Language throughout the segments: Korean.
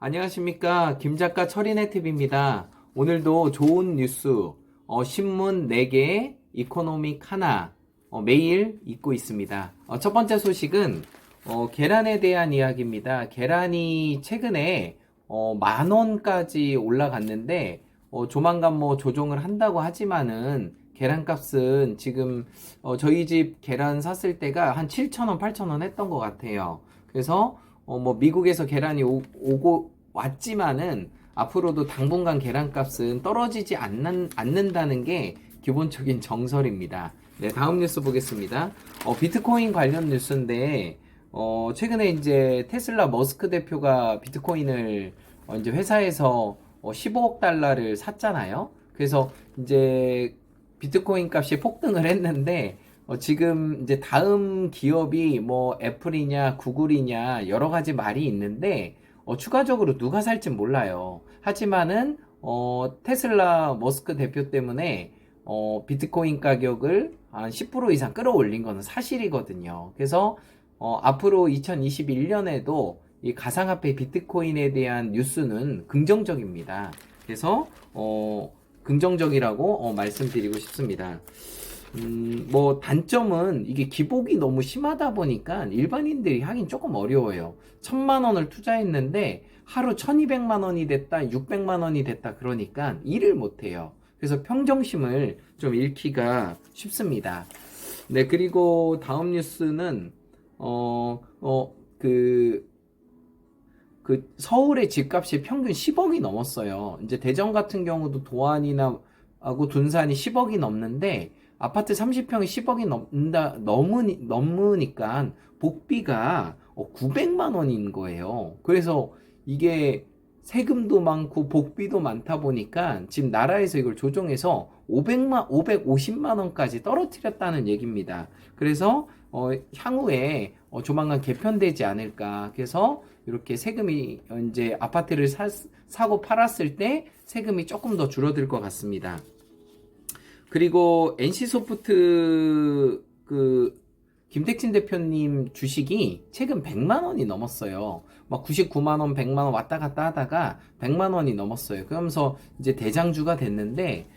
안녕하십니까. 김작가 철인의 팁입니다. 오늘도 좋은 뉴스, 신문 4개, 이코노믹 하나, 매일 읽고 있습니다. 첫 번째 소식은, 계란에 대한 이야기입니다. 계란이 최근에, 10,000원까지 올라갔는데, 조만간 뭐 조정을 한다고 하지만은, 계란값은 지금, 저희 집 계란 샀을 때가 한 7,000원, 8,000원 했던 것 같아요. 그래서, 뭐 미국에서 계란이 오고 왔지만은 앞으로도 당분간 계란값은 떨어지지 않는다는 게 기본적인 정설입니다. 네, 다음 뉴스 보겠습니다. 비트코인 관련 뉴스인데 최근에 이제 테슬라 머스크 대표가 비트코인을 이제 회사에서 15억 달러를 샀잖아요. 그래서 이제 비트코인 값이 폭등을 했는데 지금 이제 다음 기업이 뭐 애플이냐 구글이냐 여러 가지 말이 있는데 추가적으로 누가 살지 몰라요. 하지만은 테슬라 머스크 대표 때문에 비트코인 가격을 한 10% 이상 끌어올린 거는 사실이거든요. 그래서 앞으로 2021년에도 이 가상화폐 비트코인에 대한 뉴스는 긍정적입니다. 그래서 긍정적이라고 말씀드리고 싶습니다. 뭐 단점은 이게 기복이 너무 심하다 보니까 일반인들이 하긴 조금 어려워요. 1,000만 원을 투자했는데 하루 1,200만 원이 됐다, 600만 원이 됐다 그러니까 일을 못해요. 그래서 평정심을 좀 잃기가 쉽습니다. 네, 그리고 다음 뉴스는 서울의 집값이 평균 10억이 넘었어요. 이제 대전 같은 경우도 도안이나 하고 둔산이 10억이 넘는데 아파트 30평이 10억이 넘으니까 복비가 900만 원인 거예요. 그래서 이게 세금도 많고 복비도 많다 보니까 지금 나라에서 이걸 조정해서 550만 원까지 떨어뜨렸다는 얘기입니다. 그래서 향후에 조만간 개편되지 않을까. 그래서 이렇게 세금이 이제 아파트를 사고 팔았을 때 세금이 조금 더 줄어들 것 같습니다. 그리고 NC소프트 김택진 대표님 주식이 최근 100만 원이 넘었어요. 막 99만 원, 100만 원 왔다 갔다 하다가 100만 원이 넘었어요. 그러면서 이제 대장주가 됐는데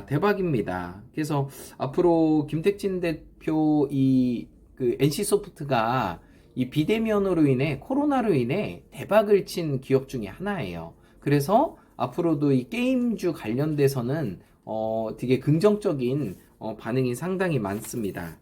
대박입니다. 그래서 앞으로 김택진 대표 NC소프트가 이 비대면으로 인해 코로나로 인해 대박을 친 기업 중에 하나예요. 그래서 앞으로도 이 게임주 관련돼서는 되게 긍정적인 반응이 상당히 많습니다.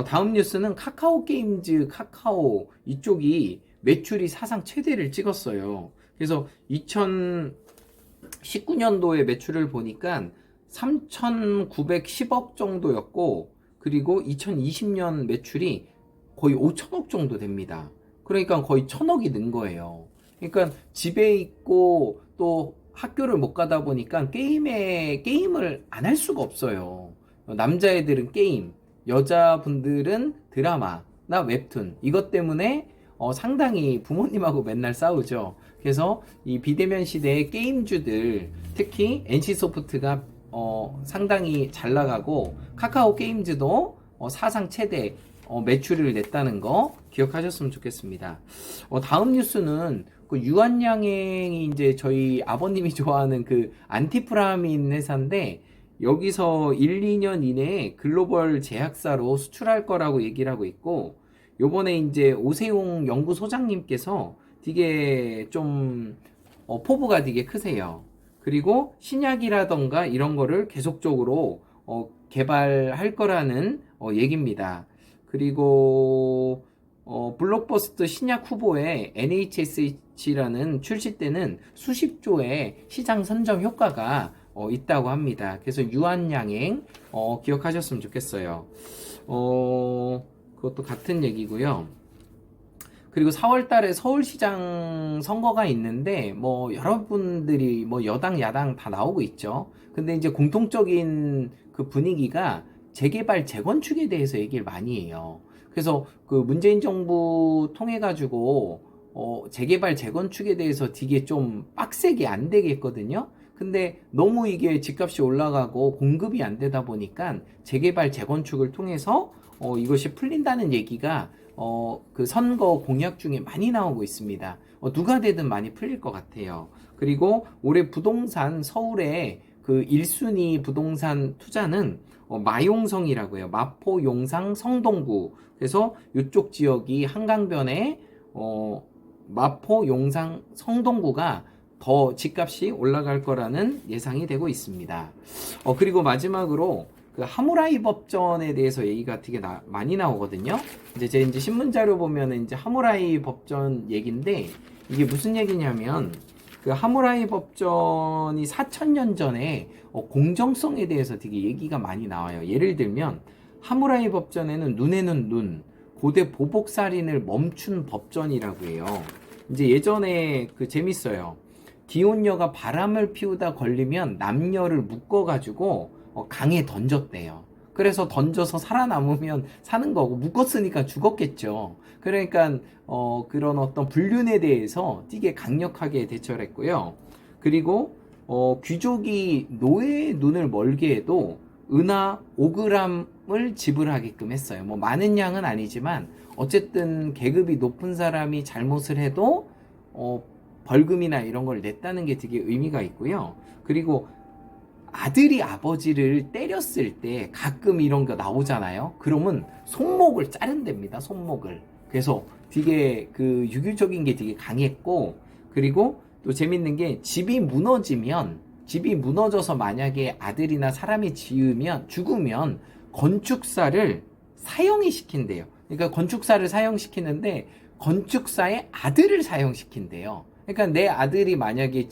다음 뉴스는 카카오 게임즈 카카오 이쪽이 매출이 사상 최대를 찍었어요. 그래서 2019년도에 매출을 보니까 3,910억 정도였고 그리고 2020년 매출이 거의 5천억 정도 됩니다. 그러니까 거의 1,000억이 는 거예요. 그러니까 집에 있고 또 학교를 못 가다 보니까 게임을 안 할 수가 없어요. 남자애들은 게임, 여자분들은 드라마나 웹툰 이것 때문에 상당히 부모님하고 맨날 싸우죠. 그래서 이 비대면 시대의 게임주들 특히 NC소프트가 상당히 잘 나가고 카카오 게임즈도 사상 최대 매출을 냈다는 거 기억하셨으면 좋겠습니다. 다음 뉴스는 그 유한양행이 이제 저희 아버님이 좋아하는 그 안티프라민 회사인데 여기서 1, 2년 이내에 글로벌 제약사로 수출할 거라고 얘기를 하고 있고 요번에 이제 오세용 연구소장님께서 되게 좀 포부가 되게 크세요. 그리고 신약이라던가 이런 거를 계속적으로 개발할 거라는 얘기입니다. 그리고 블록버스터 신약 후보에 NHS라는 출시 때는 수십조의 시장 선점 효과가 있다고 합니다. 그래서 유한양행 기억하셨으면 좋겠어요. 그것도 같은 얘기고요. 그리고 4월 달에 서울시장 선거가 있는데 뭐 여러분들이 뭐 여당 야당 다 나오고 있죠. 근데 이제 공통적인 그 분위기가 재개발 재건축에 대해서 얘기를 많이 해요. 그래서 그 문재인 정부 통해 가지고 재개발 재건축에 대해서 되게 좀 빡세게 안 되겠거든요. 근데 너무 이게 집값이 올라가고 공급이 안 되다 보니까 재개발 재건축을 통해서 이것이 풀린다는 얘기가 그 선거 공약 중에 많이 나오고 있습니다. 누가 되든 많이 풀릴 것 같아요. 그리고 올해 부동산 서울의 그 1순위 부동산 투자는 마용성이라고 해요. 마포, 용상, 성동구. 그래서 이쪽 지역이 한강변에 마포, 용상, 성동구가 더 집값이 올라갈 거라는 예상이 되고 있습니다. 그리고 마지막으로 그 하무라이 법전에 대해서 얘기가 되게 많이 나오거든요. 이제 신문 자료 보면은 이제 하무라이 법전 얘기인데 이게 무슨 얘기냐면 그 하무라이 법전이 4,000년 전에 공정성에 대해서 되게 얘기가 많이 나와요. 예를 들면 하무라이 법전에는 눈에는 눈, 고대 보복살인을 멈춘 법전이라고 해요. 이제 예전에 그 재밌어요. 기혼녀가 바람을 피우다 걸리면 남녀를 묶어가지고 강에 던졌대요. 그래서 던져서 살아남으면 사는 거고 묶었으니까 죽었겠죠. 그러니까 그런 어떤 불륜에 대해서 되게 강력하게 대처를 했고요. 그리고 귀족이 노예의 눈을 멀게 해도 은하 5g을 지불하게끔 했어요. 뭐 많은 양은 아니지만 어쨌든 계급이 높은 사람이 잘못을 해도 벌금이나 이런 걸 냈다는 게 되게 의미가 있고요. 그리고 아들이 아버지를 때렸을 때 가끔 이런 거 나오잖아요. 그러면 손목을 자른답니다. 손목을. 그래서 되게 그 유교적인 게 되게 강했고, 그리고 또 재밌는 게 집이 무너져서 만약에 아들이나 사람이 죽으면 건축사를 사형이 시킨대요. 그러니까 건축사를 사형시키는데 건축사의 아들을 사형시킨대요. 그러니까 내 아들이 만약에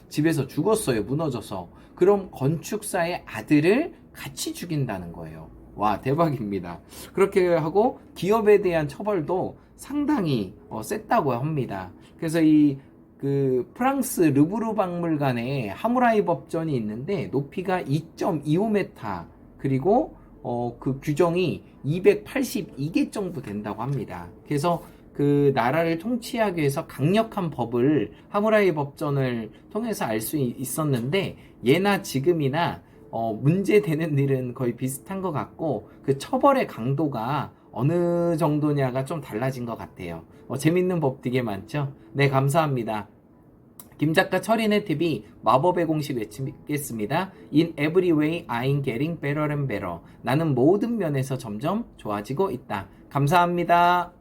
집에서 죽었어요. 무너져서. 그럼 건축사의 아들을 같이 죽인다는 거예요. 와, 대박입니다. 그렇게 하고 기업에 대한 처벌도 상당히 셌다고 합니다. 그래서 그 프랑스 르브르 박물관에 하무라이 법전이 있는데 높이가 2.25m, 그리고 그 규정이 282개 정도 된다고 합니다. 그래서 그 나라를 통치하기 위해서 강력한 법을 하무라이 법전을 통해서 알 수 있었는데, 예나 지금이나 문제되는 일은 거의 비슷한 것 같고 그 처벌의 강도가 어느 정도냐가 좀 달라진 것 같아요. 재밌는 법 되게 많죠? 네, 감사합니다. 김작가 철인의 TV 마법의 공식 외치겠습니다. In every way I'm getting better and better. 나는 모든 면에서 점점 좋아지고 있다. 감사합니다.